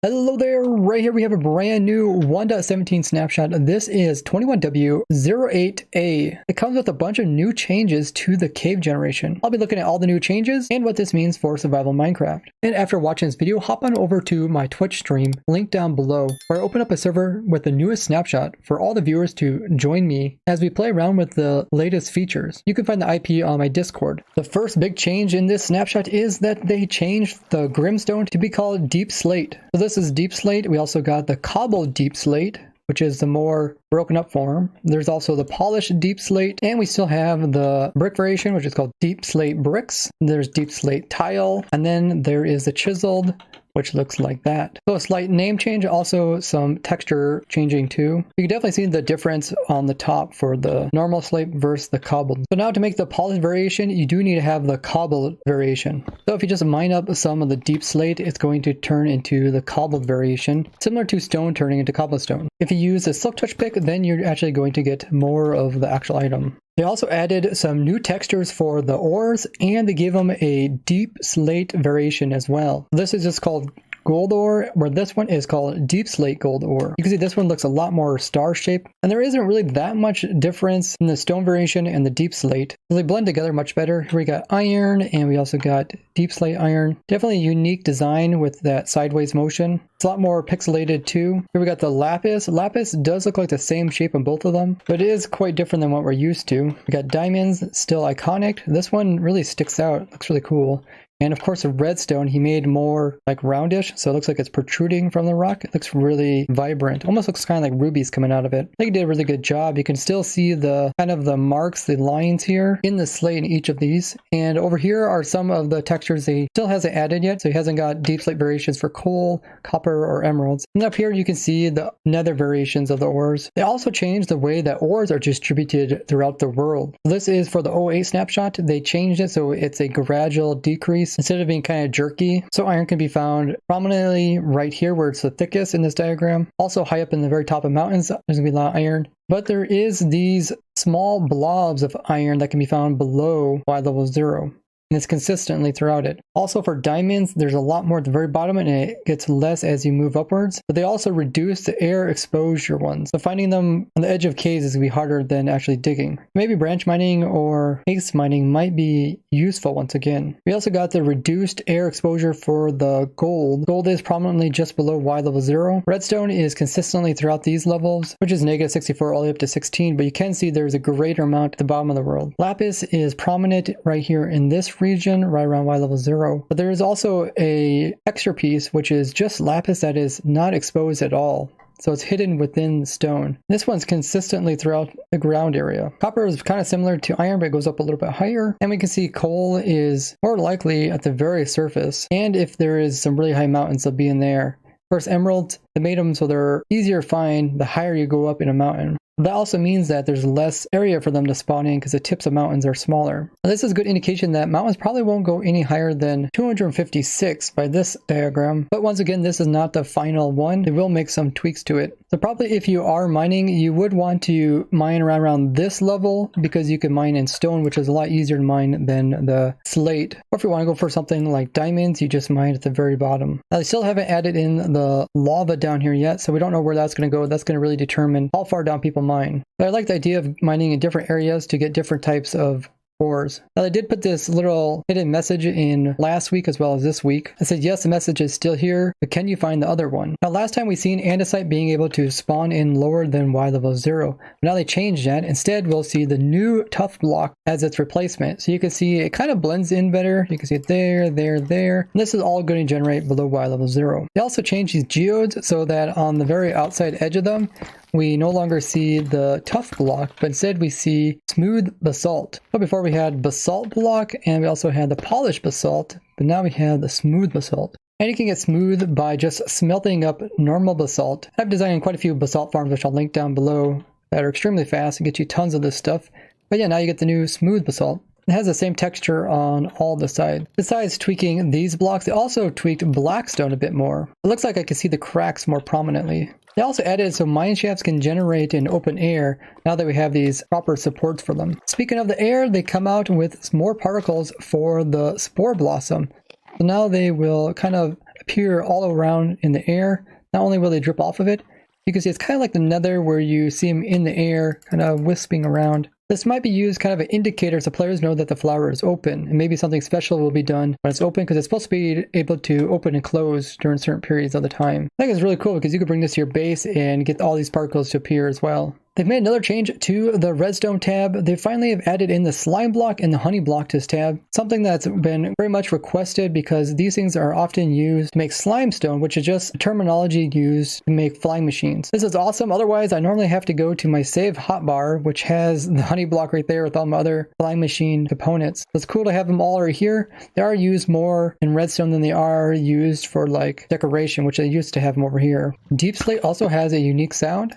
Hello there, right here we have a brand new 1.17 snapshot. This is 21W08A. It comes with a bunch of new changes to the cave generation. I'll be looking at all the new changes and what this means for survival Minecraft. And after watching this video, hop on over to my Twitch stream, link down below, where I open up a server with the newest snapshot for all the viewers to join me as we play around with the latest features. You can find the IP on my Discord. The first big change in this snapshot is that they changed the Grimstone to be called Deep Slate. So this is Deep Slate. We also got the Cobbled Deep Slate, which is the more broken up form. There's also the Polished Deep Slate, and we still have the brick variation, which is called Deep Slate Bricks. There's Deep Slate Tile, and then there is the Chiseled, which looks like that. So a slight name change, also some texture changing too. You can definitely see the difference on the top for the normal slate versus the cobbled. So now to make the polished variation, you do need to have the cobbled variation. So if you just mine up some of the deep slate, it's going to turn into the cobbled variation, similar to stone turning into cobblestone. If you use a silk touch pick, then you're actually going to get more of the actual item. They also added some new textures for the ores, and they give them a deep slate variation as well. This is just called gold ore, where this one is called deep slate gold ore. You can see this one looks a lot more star shaped, and there isn't really that much difference in the stone variation and the deep slate. So they blend together much better. Here we got iron, and we also got deep slate iron. Definitely a unique design with that sideways motion. It's a lot more pixelated too. Here we got the lapis. Lapis does look like the same shape on both of them, but it is quite different than what we're used to. We got diamonds, still iconic. This one really sticks out, looks really cool. And of course, the redstone, he made more like roundish, so it looks like it's protruding from the rock. It looks really vibrant, almost looks kind of like rubies coming out of it. I think he did a really good job. You can still see the kind of the marks, the lines here in the slate in each of these. And over here are some of the textures he still hasn't added yet, so he hasn't got deep slate variations for coal, copper, or emeralds. And up here you can see the nether variations of the ores. They also changed the way that ores are distributed throughout the world. This is for the 08 snapshot. They changed it so it's a gradual decrease instead of being kind of jerky. So iron can be found prominently right here where it's the thickest in this diagram. Also high up in the very top of mountains, there's gonna be a lot of iron. But there is these small blobs of iron that can be found below Y level 0. And it's consistently throughout it. Also for diamonds, there's a lot more at the very bottom, and it gets less as you move upwards. But they also reduce the air exposure ones. So finding them on the edge of caves is going to be harder than actually digging. Maybe branch mining or haste mining might be useful once again. We also got the reduced air exposure for the gold. Gold is prominently just below Y level 0. Redstone is consistently throughout these levels, which is negative 64 all the way up to 16, but you can see there's a greater amount at the bottom of the world. Lapis is prominent right here in this region, right around Y level 0. But there is also a extra piece, which is just lapis that is not exposed at all. So it's hidden within stone. This one's consistently throughout the ground area. Copper is kind of similar to iron, but it goes up a little bit higher. And we can see coal is more likely at the very surface. And if there is some really high mountains, they'll be in there. Of course, emeralds, they made them so they're easier to find the higher you go up in a mountain. That also means that there's less area for them to spawn in because the tips of mountains are smaller. Now, this is a good indication that mountains probably won't go any higher than 256 by this diagram. But once again, this is not the final one. They will make some tweaks to it. So probably if you are mining, you would want to mine around this level because you can mine in stone, which is a lot easier to mine than the slate. Or if you want to go for something like diamonds, you just mine at the very bottom. Now, they still haven't added in the lava down here yet, so we don't know where that's going to go. That's going to really determine how far down people mine. But I like the idea of mining in different areas to get different types of ores. Now they did put this little hidden message in last week as well as this week. I said, yes, the message is still here, but can you find the other one? Now last time we seen andesite being able to spawn in lower than Y level 0. But now they changed that. Instead, we'll see the new tough block as its replacement. So you can see it kind of blends in better. You can see it there, there, there. And this is all going to generate below Y level 0. They also changed these geodes so that on the very outside edge of them, we no longer see the tough block, but instead we see smooth basalt. So before we had basalt block, and we also had the polished basalt, but now we have the smooth basalt. And you can get smooth by just smelting up normal basalt. I've designed quite a few basalt farms, which I'll link down below, that are extremely fast and get you tons of this stuff. But yeah, now you get the new smooth basalt. It has the same texture on all the sides. Besides tweaking these blocks, they also tweaked blackstone a bit more. It looks like I can see the cracks more prominently. They also added so mine shafts can generate in open air now that we have these proper supports for them. Speaking of the air, they come out with more particles for the spore blossom. So now they will kind of appear all around in the air. Not only will they drip off of it, you can see it's kind of like the nether where you see them in the air, kind of wisping around. This might be used kind of an indicator so players know that the flower is open, and maybe something special will be done when it's open, because it's supposed to be able to open and close during certain periods of the time. I think it's really cool because you can bring this to your base and get all these sparkles to appear as well. They've made another change to the redstone tab. They finally have added in the slime block and the honey block to this tab, something that's been very much requested because these things are often used to make slimestone, which is just terminology used to make flying machines. This is awesome. Otherwise, I normally have to go to my save hotbar, which has the honey block right there with all my other flying machine components. So it's cool to have them all right here. They are used more in redstone than they are used for like decoration, which I used to have them over here. Deep slate also has a unique sound.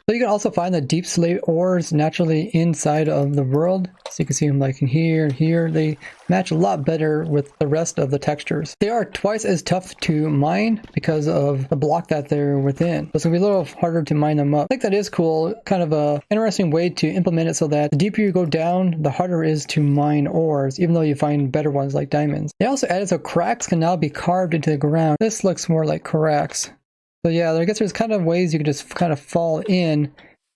So you can also find the deep slate ores naturally inside of the world. So you can see them like in here and here. They match a lot better with the rest of the textures. They are twice as tough to mine because of the block that they're within. So it's going to be a little harder to mine them up. I think that is cool. Kind of a interesting way to implement it so that the deeper you go down, the harder it is to mine ores, even though you find better ones like diamonds. They also added so cracks can now be carved into the ground. This looks more like cracks. So yeah, I guess there's kind of ways you could just kind of fall in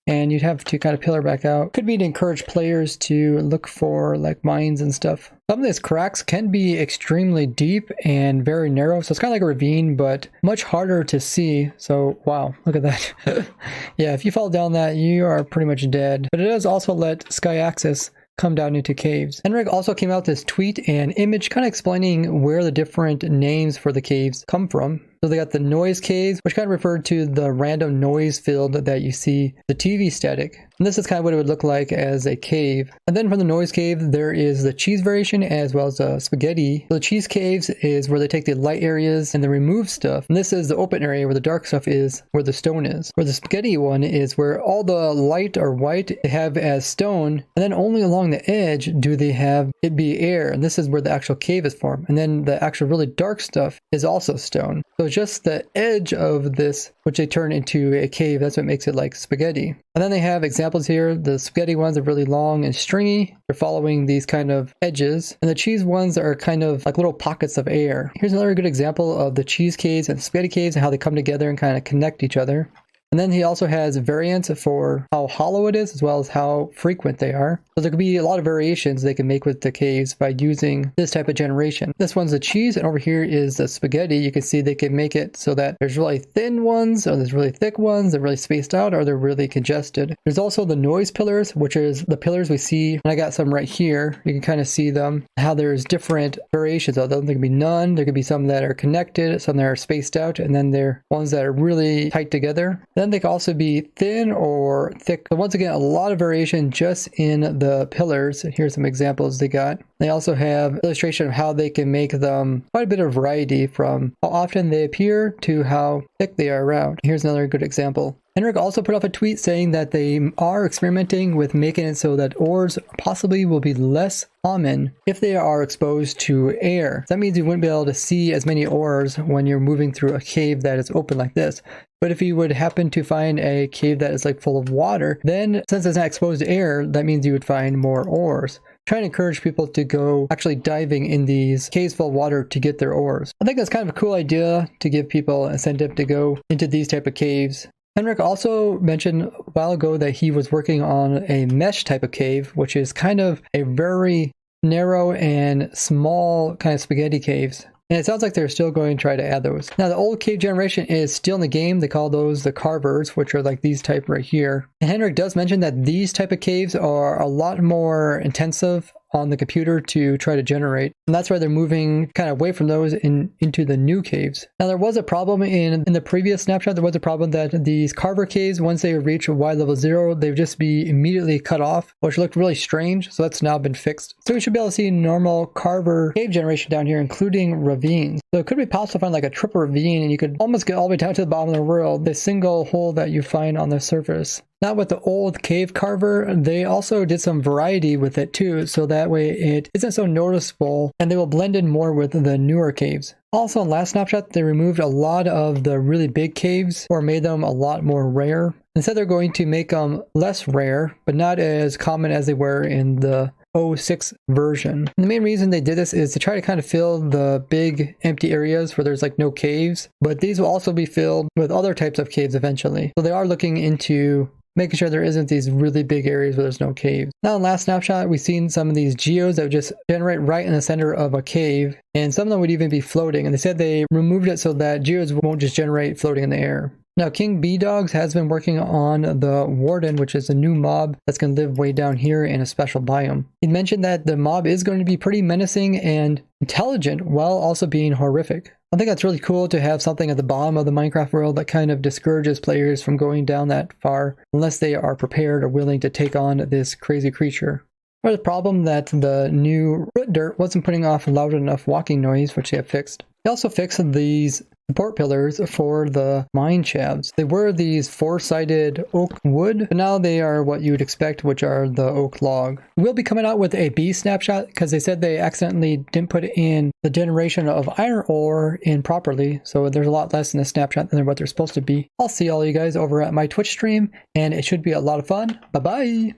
and you'd have to kind of pillar back out. Could be to encourage players to look for like mines and stuff. Some of these cracks can be extremely deep and very narrow. So it's kind of like a ravine, but much harder to see. So wow, look at that. Yeah, if you fall down that, you are pretty much dead. But it does also let sky access come down into caves. Henrik also came out with this tweet and image kind of explaining where the different names for the caves come from. So they got the noise caves, which kind of referred to the random noise field that you see, the TV static. And this is kind of what it would look like as a cave. And then from the noise cave, there is the cheese variation as well as the spaghetti. So the cheese caves is where they take the light areas and they remove stuff. And this is the open area where the dark stuff is, where the stone is. Where the spaghetti one is where all the light or white they have as stone, and then only along the edge do they have it be air. And this is where the actual cave is formed. And then the actual really dark stuff is also stone. So just the edge of this, which they turn into a cave, that's what makes it like spaghetti. And then they have examples here. The spaghetti ones are really long and stringy. They're following these kind of edges. And the cheese ones are kind of like little pockets of air. Here's another good example of the cheese caves and spaghetti caves and how they come together and kind of connect each other. And then he also has variants for how hollow it is as well as how frequent they are. So there could be a lot of variations they can make with the caves by using this type of generation. This one's the cheese and over here is the spaghetti. You can see they can make it so that there's really thin ones or there's really thick ones. They're really spaced out or they're really congested. There's also the noise pillars, which is the pillars we see. And I got some right here. You can kind of see them, how there's different variations of them. There could be none. There could be some that are connected, some that are spaced out, and then there are ones that are really tight together. Then they can also be thin or thick. But once again, a lot of variation just in the pillars. Here's some examples they got. They also have illustration of how they can make them quite a bit of variety from how often they appear to how thick they are around. Here's another good example. Henrik also put up a tweet saying that they are experimenting with making it so that ores possibly will be less common if they are exposed to air. That means you wouldn't be able to see as many ores when you're moving through a cave that is open like this. But if you would happen to find a cave that is like full of water, then since it's not exposed to air, that means you would find more ores. Trying to encourage people to go actually diving in these caves full of water to get their ores. I think that's kind of a cool idea to give people an incentive to go into these type of caves. Henrik also mentioned a while ago that he was working on a mesh type of cave, which is kind of a very narrow and small kind of spaghetti caves. And it sounds like they're still going to try to add those. Now the old cave generation is still in the game. They call those the carvers, which are like these type right here. And Henrik does mention that these type of caves are a lot more intensive on the computer to try to generate. And that's why they're moving kind of away from those into the new caves. Now there was a problem in the previous snapshot. There was a problem that these carver caves, once they reach Y level 0, they would just be immediately cut off, which looked really strange. So that's now been fixed. So we should be able to see normal carver cave generation down here, including ravines. So it could be possible to find like a triple ravine and you could almost get all the way down to the bottom of the world, the single hole that you find on the surface. Now with the old cave carver, they also did some variety with it too, so that way it isn't so noticeable and they will blend in more with the newer caves. Also in last snapshot, they removed a lot of the really big caves or made them a lot more rare. Instead they're going to make them less rare, but not as common as they were in the 1.06 version. And the main reason they did this is to try to kind of fill the big empty areas where there's like no caves, but these will also be filled with other types of caves eventually. So they are looking into making sure there isn't these really big areas where there's no caves. Now in last snapshot, we've seen some of these geodes that would just generate right in the center of a cave, and some of them would even be floating, and they said they removed it so that geodes won't just generate floating in the air. Now, King B-Dogs has been working on the Warden, which is a new mob that's going to live way down here in a special biome. He mentioned that the mob is going to be pretty menacing and intelligent while also being horrific. I think that's really cool to have something at the bottom of the Minecraft world that kind of discourages players from going down that far unless they are prepared or willing to take on this crazy creature. There's a problem that the new root dirt wasn't putting off loud enough walking noise, which they have fixed. They also fixed these support pillars for the mine shafts. They were these four-sided oak wood, but now they are what you would expect, which are the oak log. We'll be coming out with a B snapshot because they said they accidentally didn't put in the generation of iron ore in properly, so there's a lot less in the snapshot than what they're supposed to be. I'll see all you guys over at my Twitch stream, and it should be a lot of fun. Bye-bye!